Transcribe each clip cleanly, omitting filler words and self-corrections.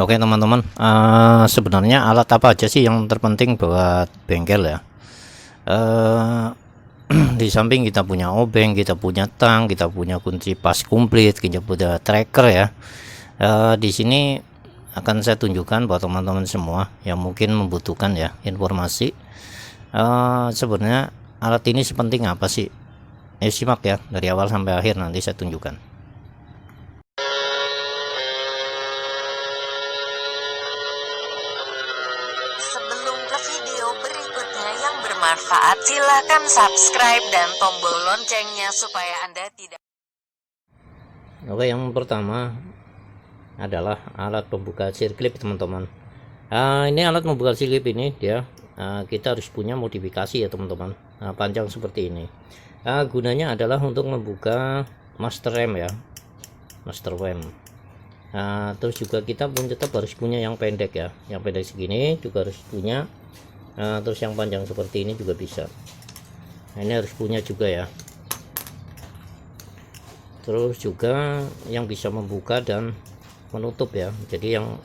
Oke teman-teman, sebenarnya alat apa aja sih yang terpenting buat bengkel ya? Eh, di samping kita punya obeng, kita punya tang, kita punya kunci pas komplit, kita punya tracker ya. Di sini akan saya tunjukkan buat teman-teman semua yang mungkin membutuhkan ya informasi. Sebenarnya alat ini sepenting apa sih? Simak ya dari awal sampai akhir, nanti saya tunjukkan. Sebelum ke video berikutnya yang bermanfaat, silakan subscribe dan tombol loncengnya supaya Anda tidak. Oke, yang pertama adalah alat pembuka sirklip teman-teman. Ini alat membuka sirklip ini dia kita harus punya modifikasi ya teman-teman. Panjang seperti ini. Gunanya adalah untuk membuka master rem ya, master rem. Terus juga kita pun tetap harus punya yang pendek ya, yang pendek segini juga harus punya. Terus yang panjang seperti ini juga bisa. Ini harus punya juga ya. Terus juga yang bisa membuka dan menutup ya, jadi yang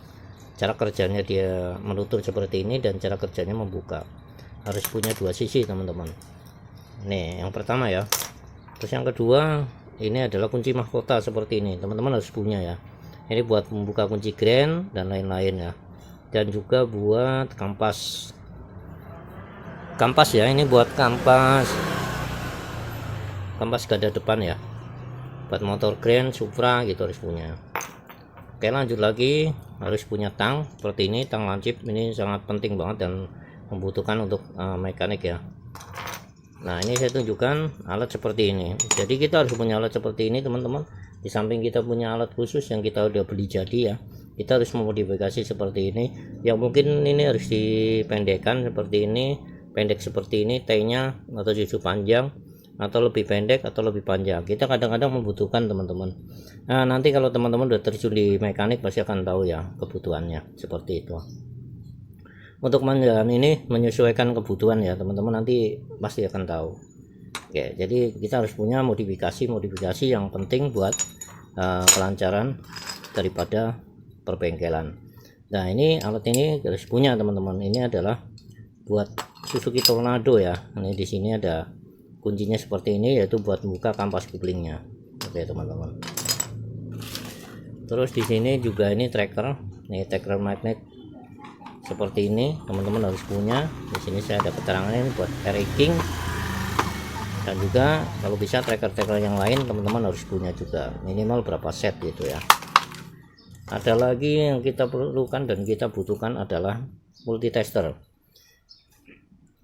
cara kerjanya dia menutup seperti ini dan cara kerjanya membuka harus punya dua sisi teman-teman. Nih yang pertama ya. Terus yang kedua, ini adalah kunci mahkota seperti ini, teman-teman harus punya ya. Ini buat membuka kunci grand dan lain-lain ya, dan juga buat kampas ya, ini buat kampas gada depan ya, buat motor grand, Supra gitu harus punya. Oke, lanjut lagi, harus punya tang seperti ini, tang lancip ini sangat penting banget dan membutuhkan untuk mekanik ya. Nah ini saya tunjukkan alat seperti ini, jadi kita harus punya alat seperti ini teman-teman. Di samping kita punya alat khusus yang kita udah beli jadi ya, kita harus memodifikasi seperti ini. Yang mungkin ini harus dipendekkan seperti ini, pendek seperti ini T-nya, atau justru panjang, atau lebih pendek atau lebih panjang, kita kadang-kadang membutuhkan teman-teman. Nah nanti kalau teman-teman udah terjun di mekanik pasti akan tahu ya kebutuhannya seperti itu. Untuk menjalan ini menyesuaikan kebutuhan ya teman-teman, nanti pasti akan tahu. Oke, jadi kita harus punya modifikasi yang penting buat kelancaran daripada perbengkelan. Nah ini alat ini harus punya teman-teman. Ini adalah buat Suzuki Tornado ya. Ini di sini ada kuncinya seperti ini, yaitu buat membuka kampas couplingnya. Oke teman-teman. Terus di sini juga ini tracker, nih tracker magnet seperti ini, teman-teman harus punya. Di sini saya ada keterangannya buat racking, dan juga kalau bisa tracker yang lain teman-teman harus punya juga, minimal berapa set gitu ya. Ada lagi yang kita perlukan dan kita butuhkan adalah multitester.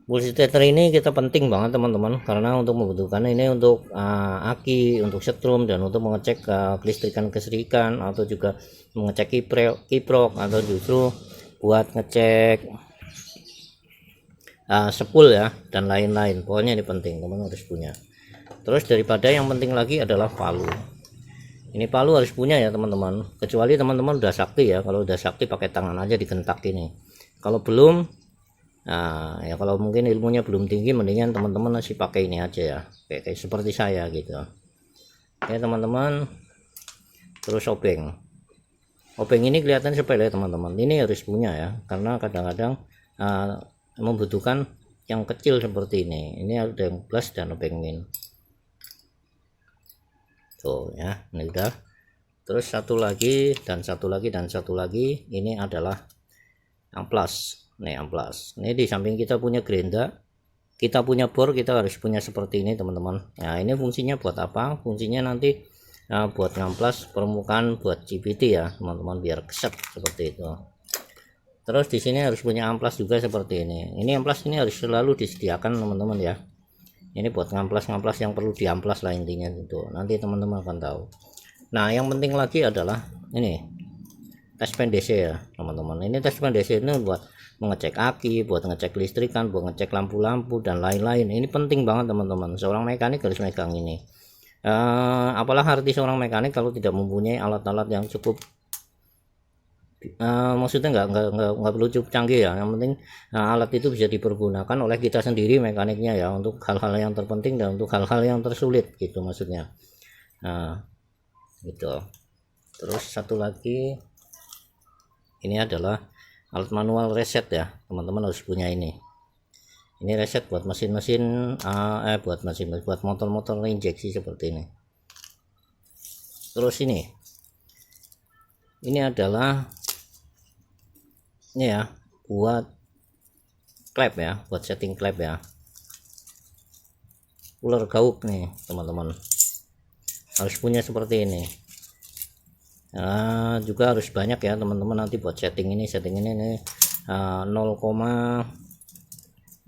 Multitester ini kita penting banget teman-teman, karena untuk membutuhkan ini untuk aki, untuk setrum, dan untuk mengecek kelistrikan atau juga mengecek kiprok, atau justru buat ngecek spool ya dan lain-lain. Pokoknya ini penting, teman-teman harus punya. Terus daripada yang penting lagi adalah palu. Ini palu harus punya ya teman-teman, kecuali teman-teman udah sakti ya. Kalau udah sakti pakai tangan aja digentak ini. Kalau belum, nah ya kalau mungkin ilmunya belum tinggi, mendingan teman-teman masih pakai ini aja ya, kayak seperti saya gitu. Oke teman-teman. Terus obeng ini kelihatan sepele teman-teman, ini harus punya ya, karena kadang-kadang membutuhkan yang kecil seperti ini. Ini ada yang plus dan obeng min tuh ya, ini udah. Terus satu lagi dan satu lagi, ini adalah amplas. Nih amplas, ini di samping kita punya gerinda, kita punya bor, kita harus punya seperti ini teman-teman. Nah ini fungsinya buat apa? Fungsinya nanti buat ngamplas permukaan buat CVT ya teman-teman, biar keset seperti itu. Terus di sini harus punya amplas juga seperti ini. Ini amplas ini harus selalu disediakan teman-teman ya. Ini buat ngamplas yang perlu diamplas lah intinya gitu. Nanti teman-teman akan tahu. Nah yang penting lagi adalah ini tes pen DC ya teman-teman. Ini tes pen DC ini buat mengecek aki, buat ngecek listrikan, buat ngecek lampu-lampu dan lain-lain. Ini penting banget teman-teman, seorang mekanik harus megang ini. Apalah arti seorang mekanik kalau tidak mempunyai alat-alat yang cukup, maksudnya nggak perlu cukup canggih ya. Yang penting alat itu bisa dipergunakan oleh kita sendiri mekaniknya ya, untuk hal-hal yang terpenting dan untuk hal-hal yang tersulit gitu maksudnya. Nah gitu. Terus satu lagi ini adalah alat manual reset ya, teman-teman harus punya ini reset buat mesin-mesin buat motor-motor injeksi seperti ini. Terus ini adalah ini ya, buat klep ya, buat setting klep ya, ular gauk nih teman-teman, harus punya seperti ini. Nah, juga harus banyak ya teman-teman, nanti buat setting ini nih 0,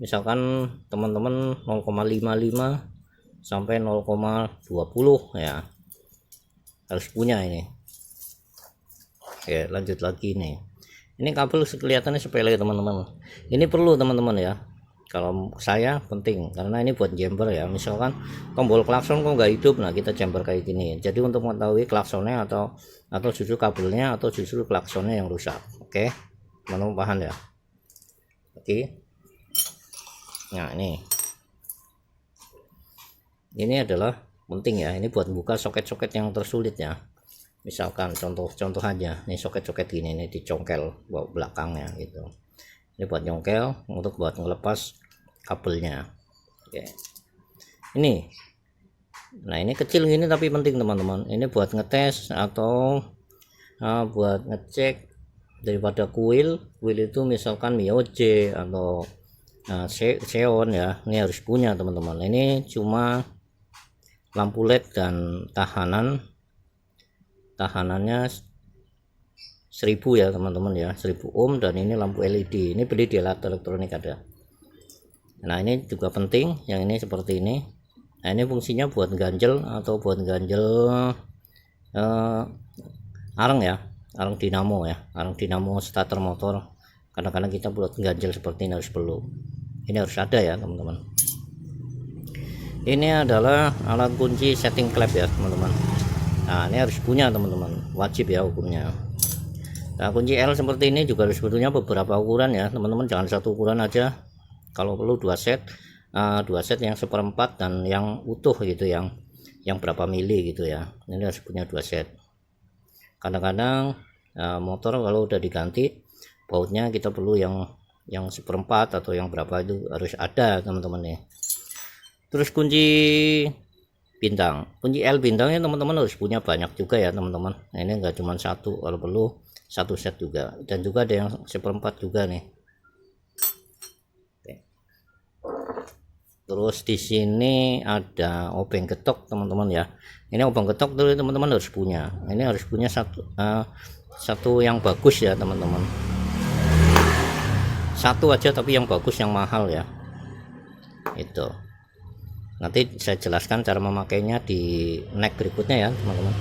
misalkan teman-teman 0,55 sampai 0,20 ya, harus punya ini. Oke, lanjut lagi nih. Ini kabel kelihatannya sepele teman-teman, ini perlu teman-teman ya. Kalau saya penting karena ini buat jumper ya, misalkan tombol klakson kok nggak hidup, nah kita jumper kayak gini. Jadi untuk mengetahui klaksonnya atau justru kabelnya atau justru klaksonnya yang rusak. Oke, teman-teman paham ya. Oke, nah ini adalah penting ya, ini buat buka soket-soket yang tersulit ya. Misalkan contoh aja nih, soket-soket gini nih dicongkel belakangnya gitu. Ini buat nyongkel untuk buat ngelepas kabelnya. Oke, ini nah ini kecil gini tapi penting teman-teman, ini buat ngetes atau buat ngecek daripada kuil itu misalkan Mioje atau Xeon ya, ini harus punya teman-teman. Ini cuma lampu LED dan tahanannya 1000 ya teman-teman ya, 1000 ohm, dan ini lampu LED, ini beli di alat elektronik ada. Nah ini juga penting, yang ini seperti ini. Nah ini fungsinya buat ganjel atau buat ganjel arang ya, arang dinamo ya, arang dinamo starter motor. Kadang-kadang kita buat ganjel seperti ini ini harus ada ya teman-teman. Ini adalah alat kunci setting klep ya teman-teman. Nah ini harus punya teman-teman, wajib ya hukumnya. Nah kunci L seperti ini juga harus sebetulnya beberapa ukuran ya teman-teman, jangan satu ukuran aja. Kalau perlu dua set yang 1/4 dan yang utuh gitu, yang berapa mili gitu ya. Ini harus punya 2 set. Kadang-kadang motor kalau udah diganti bautnya kita perlu yang 1/4 atau yang berapa itu harus ada teman-teman nih. Terus kunci bintang, kunci L bintangnya teman-teman harus punya banyak juga ya teman-teman. Nah, ini enggak cuma satu, kalau perlu 1 set juga, dan juga ada yang 1/4 juga nih. Oke. Terus di sini ada obeng getok teman-teman ya. Ini obeng getok tuh teman-teman harus punya. Ini harus punya satu yang bagus ya teman-teman. Satu aja tapi yang bagus, yang mahal ya. Itu. Nanti saya jelaskan cara memakainya di next berikutnya ya teman-teman.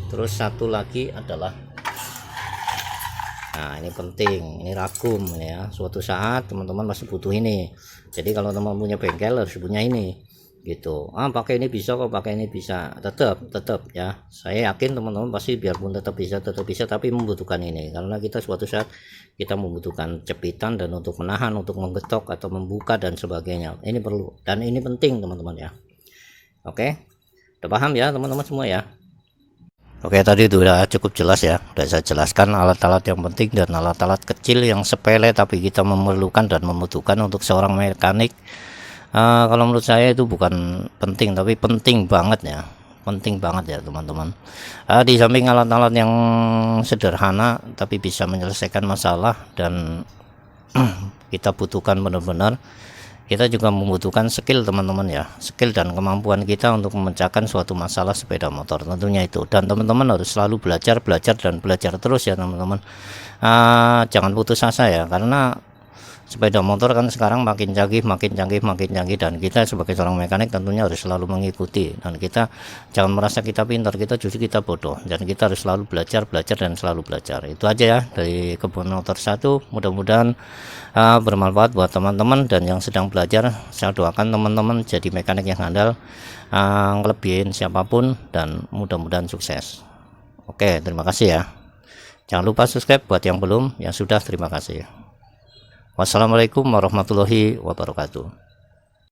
Terus satu lagi adalah, nah ini penting, ini ragum ya, suatu saat teman-teman masih butuh ini. Jadi kalau teman punya bengkel harus punya ini gitu. Pakai ini bisa kok, pakai ini bisa, tetap ya. Saya yakin teman-teman pasti biarpun tetap bisa tapi membutuhkan ini, karena kita suatu saat kita membutuhkan jepitan dan untuk menahan, untuk menggetok atau membuka dan sebagainya. Ini perlu dan ini penting teman-teman ya. Oke, udah paham ya teman-teman semua ya. Oke, tadi itu udah cukup jelas ya, udah saya jelaskan alat-alat yang penting dan alat-alat kecil yang sepele tapi kita memerlukan dan membutuhkan untuk seorang mekanik. Kalau menurut saya itu bukan penting tapi penting banget ya teman-teman. Di samping alat-alat yang sederhana tapi bisa menyelesaikan masalah dan kita butuhkan benar-benar, kita juga membutuhkan skill teman-teman ya, skill dan kemampuan kita untuk memecahkan suatu masalah sepeda motor tentunya itu. Dan teman-teman harus selalu belajar terus ya teman-teman. Jangan putus asa ya, karena sepeda motor kan sekarang makin canggih dan kita sebagai seorang mekanik tentunya harus selalu mengikuti, dan kita jangan merasa kita pintar, justru kita bodoh, dan kita harus selalu belajar dan selalu belajar. Itu aja ya dari Kebun Motor 1, mudah-mudahan bermanfaat buat teman-teman dan yang sedang belajar. Saya doakan teman-teman jadi mekanik yang handal, ngelebihin siapapun, dan mudah-mudahan sukses. Oke, terima kasih ya. Jangan lupa subscribe buat yang belum, yang sudah terima kasih. Wassalamualaikum warahmatullahi wabarakatuh.